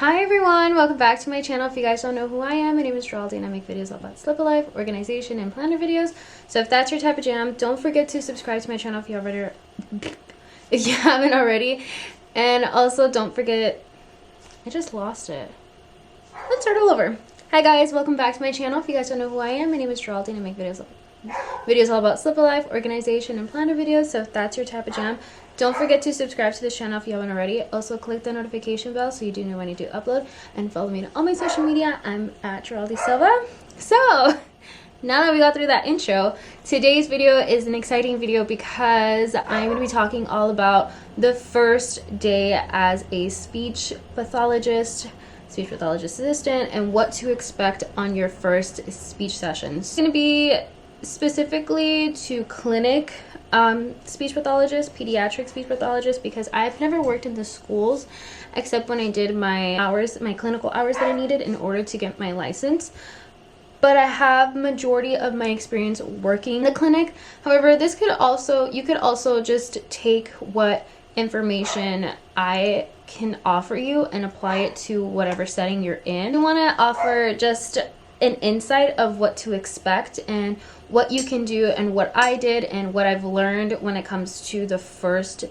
Hi everyone, welcome back to my channel. If you guys don't know who I am, my name is Geraldine and I make videos all about SLPA life, organization, and planner videos. So if that's your type of jam, don't forget to subscribe to my channel if you haven't already. And also don't forget, I just lost it. Let's start all over. Hi guys, welcome back to my channel. If you guys don't know who I am, my name is Geraldine and I make videos all about SLPA life, organization, and planner videos. So if that's your type of jam, don't forget to subscribe to this channel if you haven't already. Also click the notification bell so you do know when I do upload, and follow me on all my social media. I'm at Geraldine Silva. So now that we got through that intro, today's video is an exciting video because I'm going to be talking all about the first day as a speech pathologist assistant, and what to expect on your first speech sessions. It's going to be specifically to clinic speech pathologist, pediatric speech pathologist, because I've never worked in the schools except when I did my clinical hours that I needed in order to get my license. But I have majority of my experience working in the clinic. However, you could also just take what information I can offer you and apply it to whatever setting you're in. I want to offer just an insight of what to expect and what you can do and what I did and what I've learned when it comes to the first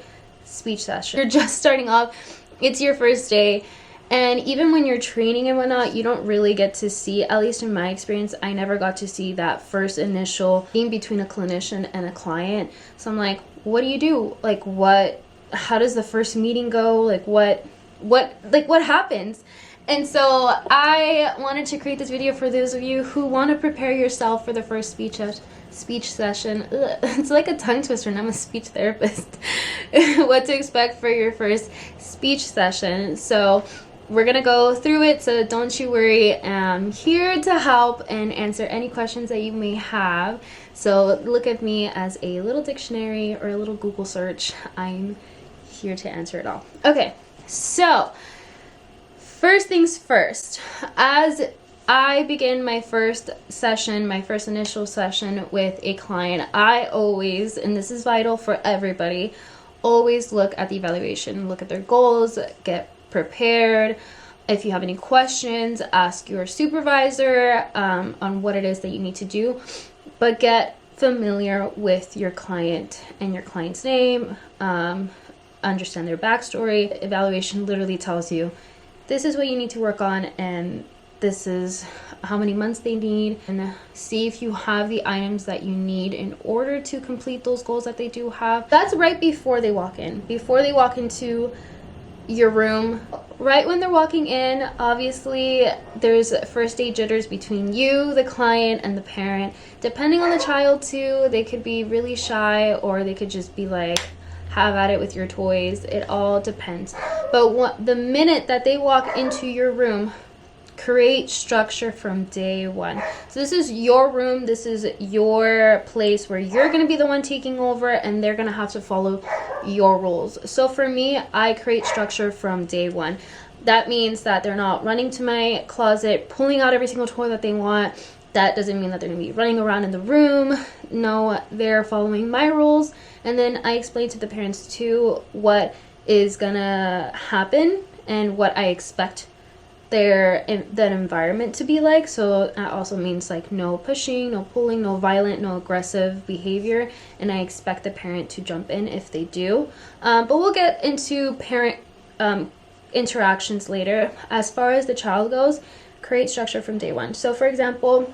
speech session. You're just starting off, it's your first day, and even when you're training and whatnot, you don't really get to see, at least in my experience, I never got to see that first initial thing between a clinician and a client. So I'm like, what do you do? Like, how does the first meeting go? Like what happens? And so I wanted to create this video for those of you who want to prepare yourself for the first speech session. Ugh, it's like a tongue twister, and I'm a speech therapist. What to expect for your first speech session. So we're going to go through it, so don't you worry. I'm here to help and answer any questions that you may have. So look at me as a little dictionary or a little Google search. I'm here to answer it all. Okay, so first things first, as I begin my first initial session with a client, I always, and this is vital for everybody, always look at the evaluation, look at their goals, get prepared. If you have any questions, ask your supervisor on what it is that you need to do, but get familiar with your client and your client's name, understand their backstory. Evaluation literally tells you this is what you need to work on, and this is how many months they need, and see if you have the items that you need in order to complete those goals that they do have. That's right before they walk in. Before they walk into your room, right when they're walking in, obviously there's first day jitters between you, the client, and the parent. Depending on the child too, they could be really shy, or they could just be like, have at it with your toys. It all depends. But the minute that they walk into your room, create structure from day one. So this is your room, this is your place where you're going to be the one taking over, and they're going to have to follow your rules. So for me, I create structure from day one. That means that they're not running to my closet, pulling out every single toy that they want. That doesn't mean that they're going to be running around in the room. No, they're following my rules. And then I explain to the parents too what is going to happen and what I expect that environment to be like. So that also means like no pushing, no pulling, no violent, no aggressive behavior. And I expect the parent to jump in if they do. But we'll get into parent interactions later. As far as the child goes, create structure from day one. So for example,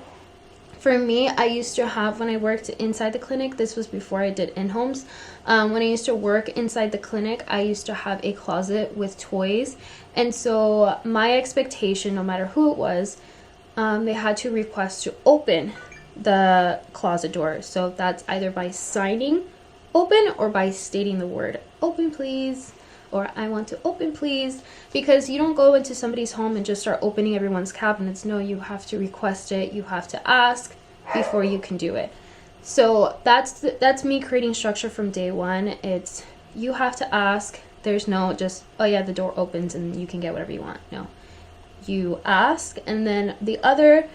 for me, I used to have, when I worked inside the clinic, this was before I did in-homes, when I used to work inside the clinic, I used to have a closet with toys. And so my expectation, no matter who it was, they had to request to open the closet door. So that's either by signing open or by stating the word open please, or I want to open please, because you don't go into somebody's home and just start opening everyone's cabinets. No, you have to request it, you have to ask before you can do it. So that's me creating structure from day one. It's, you have to ask. There's no just, oh yeah, the door opens and you can get whatever you want. No, you ask. And then the other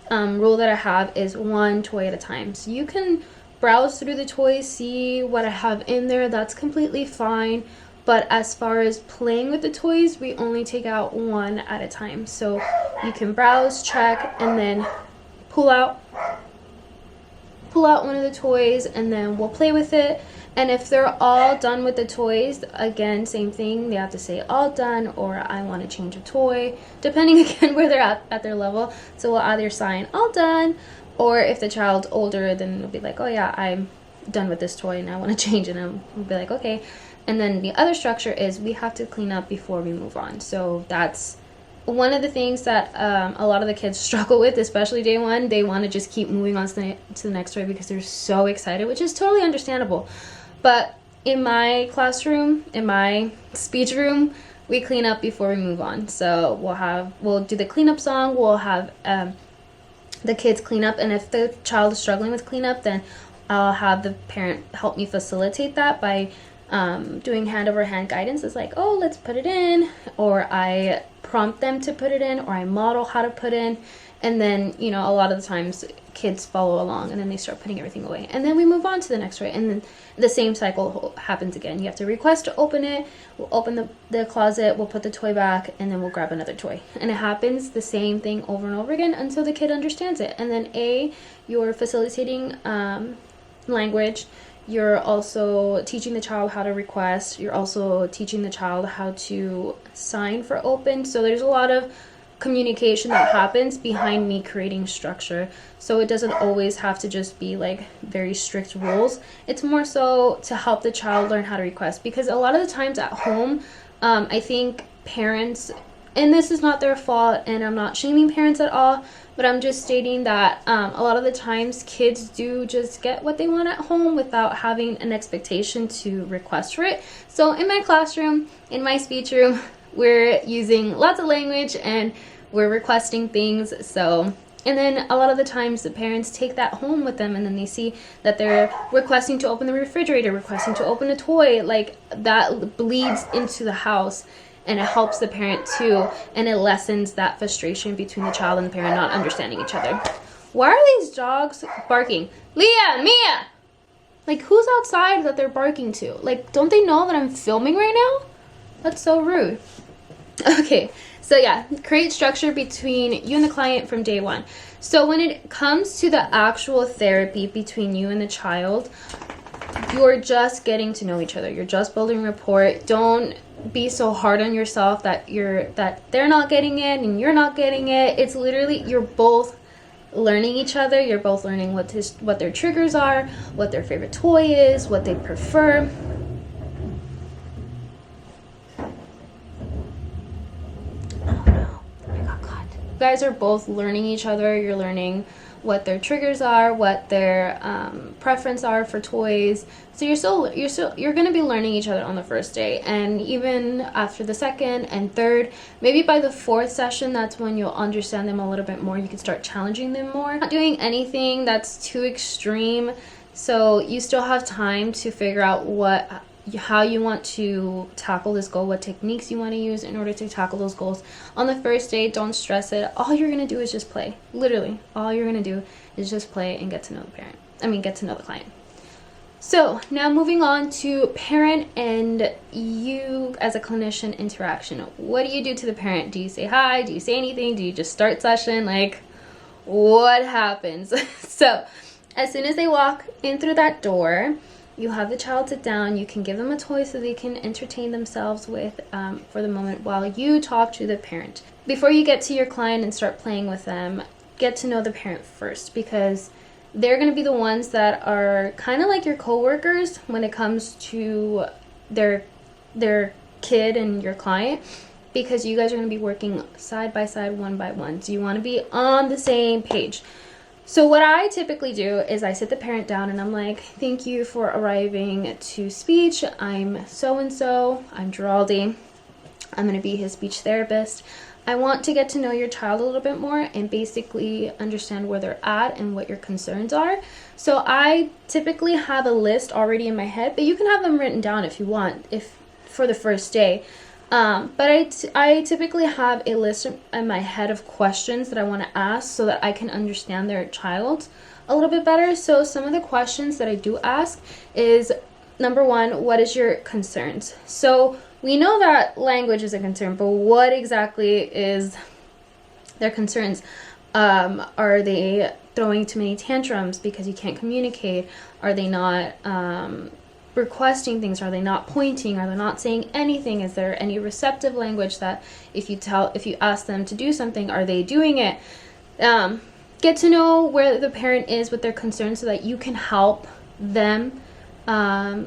rule that I have is one toy at a time. So you can browse through the toys, see what I have in there, that's completely fine. But as far as playing with the toys, we only take out one at a time. So you can browse, check, and then pull out one of the toys, and then we'll play with it. And if they're all done with the toys, again, same thing, they have to say all done, or I want to change a toy, depending again where they're at their level. So we'll either sign all done, or if the child's older, then it'll be like, oh yeah, I'm done with this toy and I want to change it, and we'll be like, okay. And then the other structure is we have to clean up before we move on. So that's one of the things that a lot of the kids struggle with, especially day one. They want to just keep moving on to the next toy because they're so excited, which is totally understandable. But in my classroom, in my speech room, we clean up before we move on. So we'll do the cleanup song. We'll have the kids clean up, and if the child is struggling with cleanup, then I'll have the parent help me facilitate that by doing hand over hand guidance. It's like, oh, let's put it in, or I prompt them to put it in, or I model how to put in, and then, you know, a lot of the times kids follow along and then they start putting everything away, and then we move on to the next toy, and then the same cycle happens again. You have to request to open it, we'll open the closet, we'll put the toy back, and then we'll grab another toy, and it happens the same thing over and over again until the kid understands it. And then you're facilitating language, you're also teaching the child how to request, you're also teaching the child how to sign for open. So there's a lot of communication that happens behind me creating structure. So it doesn't always have to just be like very strict rules. It's more so to help the child learn how to request, because a lot of the times at home, I think parents, and this is not their fault, and I'm not shaming parents at all, but I'm just stating that a lot of the times kids do just get what they want at home without having an expectation to request for it. So in my classroom, in my speech room, we're using lots of language and we're requesting things. So, and then a lot of the times the parents take that home with them, and then they see that they're requesting to open the refrigerator, requesting to open a toy, like that bleeds into the house. And it helps the parent too, and it lessens that frustration between the child and the parent not understanding each other. Why are these dogs barking? Leah, Mia! Like, who's outside that they're barking to? Like, don't they know that I'm filming right now? That's so rude. Okay, so yeah, create structure between you and the client from day one. So when it comes to the actual therapy between you and the child, you're just getting to know each other. You're just building rapport. Don't be so hard on yourself that they're not getting it and you're not getting it. It's literally, you're both learning each other. You're both learning what their triggers are, what their favorite toy is, what they prefer. Oh no, I got caught. You guys are both learning each other. You're learning what their triggers are, what their preference are for toys. So you're going to be learning each other on the first day, and even after the second and third, maybe by the fourth session, that's when you'll understand them a little bit more. You can start challenging them more. Not doing anything that's too extreme, so you still have time to figure out how you want to tackle this goal, what techniques you want to use in order to tackle those goals. On the first day, don't stress it. All you're going to do is just play. Literally, all you're going to do is just play and get to know the client. So now moving on to parent and you as a clinician interaction. What do you do to the parent? Do you say hi? Do you say anything? Do you just start session? Like, what happens? So as soon as they walk in through that door, you have the child sit down. You can give them a toy so they can entertain themselves with for the moment while you talk to the parent. Before you get to your client and start playing with them, get to know the parent first, because they're going to be the ones that are kind of like your coworkers when it comes to their kid and your client, because you guys are going to be working side by side, one by one. So you want to be on the same page. So what I typically do is I sit the parent down and I'm like, thank you for arriving to speech. I'm so-and-so. I'm Geraldi. I'm going to be his speech therapist. I want to get to know your child a little bit more and basically understand where they're at and what your concerns are. So I typically have a list already in my head, but you can have them written down if you want, if for the first day. But I typically have a list in my head of questions that I want to ask so that I can understand their child a little bit better. So some of the questions that I do ask is, number one, what is your concerns? So we know that language is a concern, but what exactly is their concerns? Are they throwing too many tantrums because you can't communicate? Are they not requesting things? Are they not pointing? Are they not saying anything? Is there any receptive language that if you ask them to do something, are they doing it? Get to know where the parent is with their concerns so that you can help them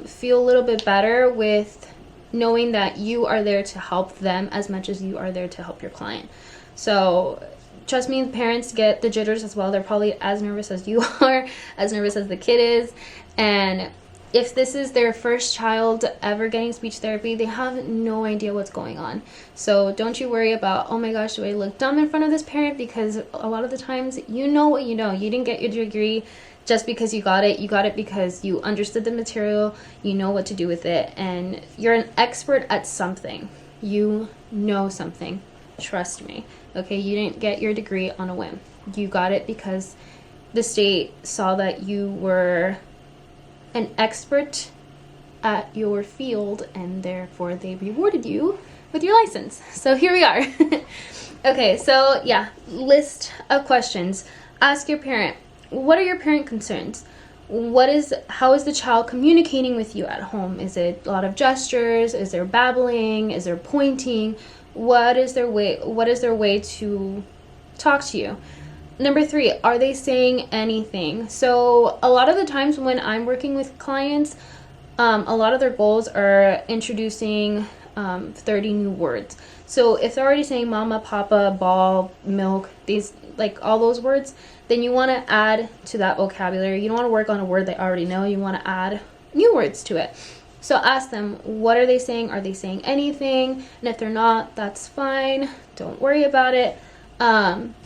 feel a little bit better with knowing that you are there to help them as much as you are there to help your client. So trust me, parents get the jitters as well. They're probably as nervous as you are, as nervous as the kid is. And if this is their first child ever getting speech therapy, they have no idea what's going on. So don't you worry about, oh my gosh, do I look dumb in front of this parent? Because a lot of the times, you know what you know. You didn't get your degree just because you got it. You got it because you understood the material, you know what to do with it, and you're an expert at something. You know something. Trust me. Okay, you didn't get your degree on a whim. You got it because the state saw that you were an expert at your field, and therefore they rewarded you with your license. So here we are. Okay, so yeah, list of questions. Ask your parent, what are your parent concerns? How is the child communicating with you at home? Is it a lot of gestures? Is there babbling? Is there pointing? What is their way to talk to you? Number 3, are they saying anything? So a lot of the times when I'm working with clients, a lot of their goals are introducing 30 new words. So if they're already saying mama, papa, ball, milk, these, like all those words, then you want to add to that vocabulary. You don't want to work on a word they already know. You want to add new words to it. So ask them, what are they saying? Are they saying anything? And if they're not, that's fine. Don't worry about it.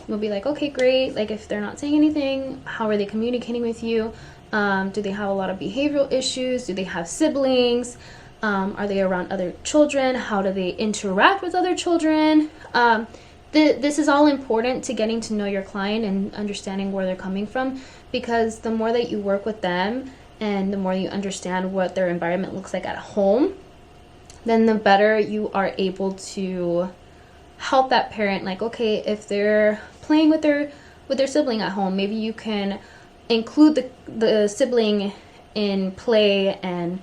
We'll be like, okay, great. Like if they're not saying anything, how are they communicating with you? Do they have a lot of behavioral issues? Do they have siblings? Are they around other children? How do they interact with other children? This is all important to getting to know your client and understanding where they're coming from, because the more that you work with them and the more you understand what their environment looks like at home, then the better you are able to help that parent. Like, okay, if they're playing with their sibling at home, maybe you can include the sibling in play and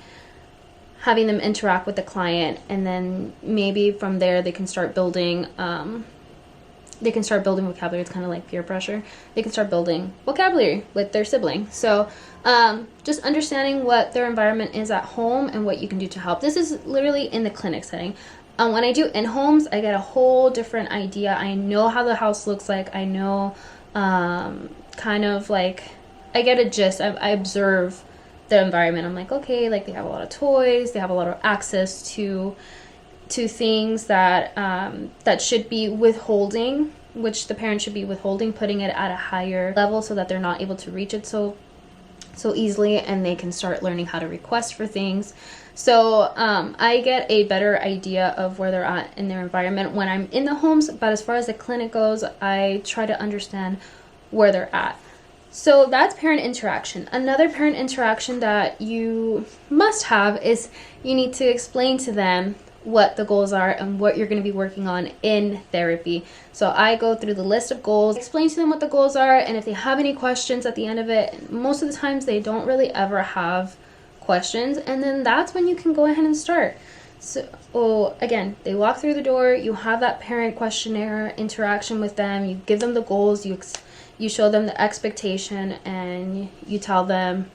having them interact with the client, and then maybe from there they can start building vocabulary. It's kind of like peer pressure. They can start building vocabulary with their sibling. So just understanding what their environment is at home and what you can do to help. This is literally in the clinic setting. When I do in-homes, I get a whole different idea. I know how the house looks like. I know kind of like, I get a gist. I observe the environment. I'm like, okay, like they have a lot of toys. They have a lot of access to things that that should be withholding, which the parent should be withholding, putting it at a higher level so that they're not able to reach it so easily, and they can start learning how to request for things. So I get a better idea of where they're at in their environment when I'm in the homes, but as far as the clinic goes, I try to understand where they're at. So that's parent interaction. Another parent interaction that you must have is you need to explain to them what the goals are and what you're going to be working on in therapy. So I go through the list of goals, explain to them what the goals are, and if they have any questions at the end of it, most of the times they don't ever have questions, and then that's when you can go ahead and start. So again, they walk through the door, you have that parent questionnaire interaction with them, you give them the goals, you show them the expectation, and you tell them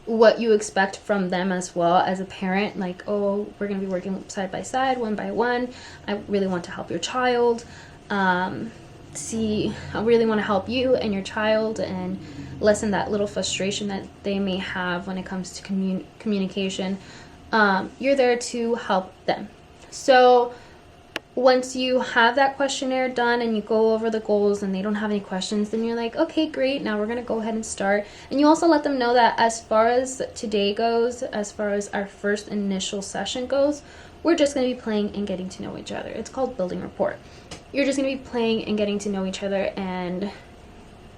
what you expect from them as well as a parent. Like, oh, we're going to be working side by side, one by one. I really want to help your child. I really want to help you and your child and lessen that little frustration that they may have when it comes to communication. You're there to help them. So once you have that questionnaire done and you go over the goals and they don't have any questions, then you're like, okay, great, now we're going to go ahead and start. And you also let them know that as far as today goes, as far as our first initial session goes, we're just going to be playing and getting to know each other. It's called building rapport. You're just going to be playing and getting to know each other, and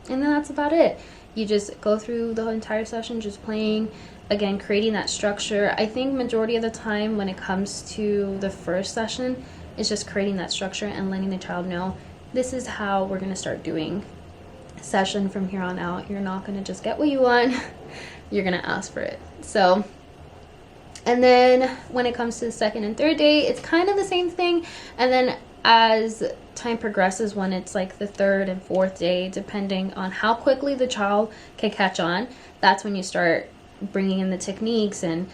then that's about it. You just go through the whole entire session just playing, again, creating that structure. I think majority of the time when it comes to the first session, it's just creating that structure and letting the child know this is how we're going to start doing session from here on out. You're not going to just get what you want, you're going to ask for it. So, and then when it comes to the second and third day, it's kind of the same thing. And then as time progresses, when it's like the third and fourth day, depending on how quickly the child can catch on, that's when you start bringing in the techniques and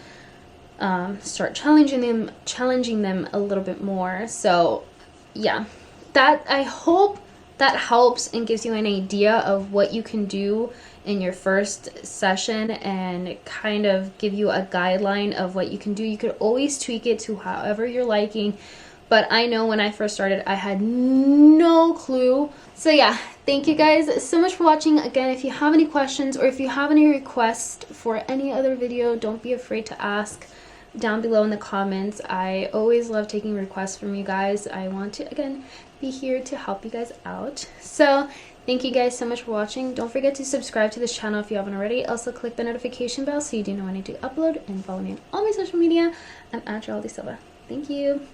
start challenging them a little bit more. So yeah, that, I hope that helps and gives you an idea of what you can do in your first session and kind of give you a guideline of what you can do. You could always tweak it to however you're liking, but I know when I first started, I had no clue. So yeah, thank you guys so much for watching. Again, if you have any questions or if you have any requests for any other video, don't be afraid to ask down below in the comments. I always love taking requests from you guys. I want to, again, be here to help you guys out. So thank you guys so much for watching. Don't forget to subscribe to this channel if you haven't already. Also click the notification bell so you do know when I do upload, and follow me on all my social media. I'm at Geraldine Silva. Thank you.